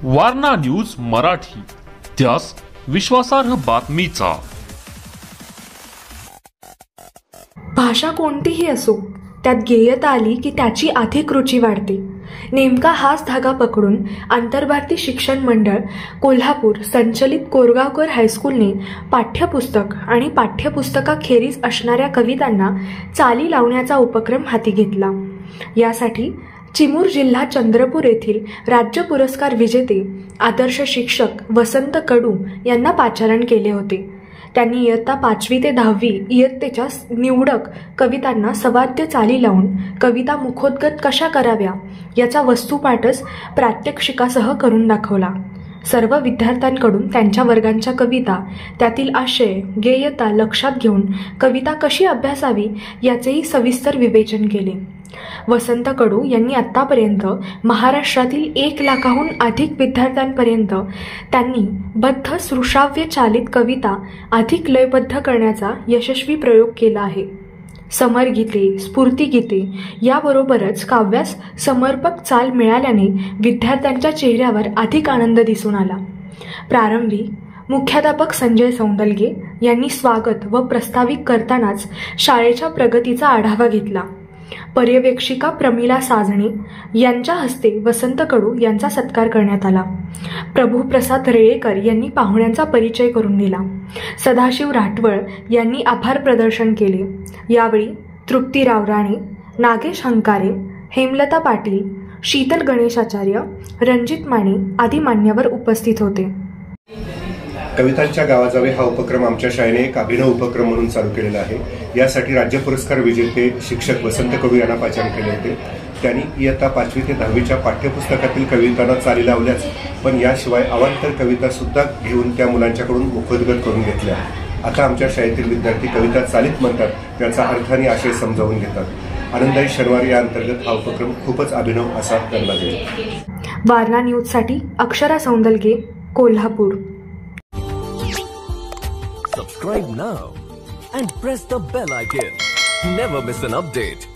Warna news Marathi, त्यास विश्वासार्ह बातमीचा। भाषा कोणतीही असो, त्यात गेयता आली की त्याची अधिक रुची वाढते। नेमका हाच धागा पकडून आंतरभारती शिक्षण मंडळ कोल्हापूर संचलित कोरगावकर हायस्कूलने पाठ्यपुस्तक आणि पाठ्यपुस्तकाखेरीज असणाऱ्या कवितांना चाली लावण्याचा उपक्रम हाती घेतला। यासाठी चिमूर जिल्हा चंद्रपूर येथील राज्य पुरस्कार विजेते आदर्श शिक्षक वसंत कडू यांना पाचारण केले होते। त्यांनी इयत्ता 5वी ते 10वी इयत्तेच्या निवडक कवितांना सवाद्य चाली लावून कविता मुखोद्गत कशा कराव्या याचा वस्तुपाठच प्रात्यक्षिकासह करून दाखवला। सर्व विद्यार्थ्यांकडून त्यांच्या वर्गांच्या कविता, त्यातील आशय, गेयता लक्षात घेऊन कविता कशी अभ्यासावी याचेही सविस्तर विवेचन केले। वसंत कडू यांनी आतापर्यंत महाराष्ट्रातील 1 लाखाहून अधिक विद्यार्थ्यांपर्यंत त्यांनी बद्ध श्रुश्राव्य चालित कविता अधिक लयबद्ध करण्याचा यशस्वी प्रयोग केला आहे। समरगीते, स्फूर्तिगीते याबरोबरच काव्यास समर्पक चाल मिळाल्याने विद्यार्थ्यांच्या चेहऱ्यावर अधिक आनंद दिसून आला। प्रारंभी मुख्याध्यापक संजय सौंदलगे यांनी स्वागत व प्रस्तावित करतानाच शाळेच्या प्रगतीचा आढावा घेतला। पर्यवेक्षिका प्रमिला साजणे यांच्या हस्ते वसंत कडू यांचा सत्कार करण्यात आला। प्रभुप्रसाद रेळेकर यांनी पाहुण्यांचा परिचय करून दिला। सदाशिव राठवळ यांनी आभार प्रदर्शन केले। यावेळी तृप्तीराव राणे, नागेश हंकारे, हेमलता पाटील, शीतल गणेशाचार्य, रणजित माने आदी मान्यवर उपस्थित होते। कवितांच्या गावाजावे हा उपक्रम आमच्या शाळेने एक अभिनव उपक्रम म्हणून चालू केलेला आहे। यासाठी राज्य पुरस्कार विजेते शिक्षक वसंत कडू यांना पाचारण केले होते। त्यांनी इयत्ता 5वी ते 10वीच्या पाठ्यपुस्तकातील कवितांना चाली लावल्याच, पण याशिवाय अवांतर कविता सुद्धा घेऊन त्या मुलांच्याकडून मुखोद्गत करून घेतल्या। आता आमच्या शाळेतील विद्यार्थी कविता चालीत म्हणतात, त्याचा अर्थ आणि आशय समजावून घेतात। आनंदाई शनिवार या अंतर्गत हा उपक्रम खूपच अभिनव असा गणला जाईल। वारणा न्यूजसाठी Akshara सौंदलगे, Kolhapur. Subscribe now and press the bell icon. Never miss an update.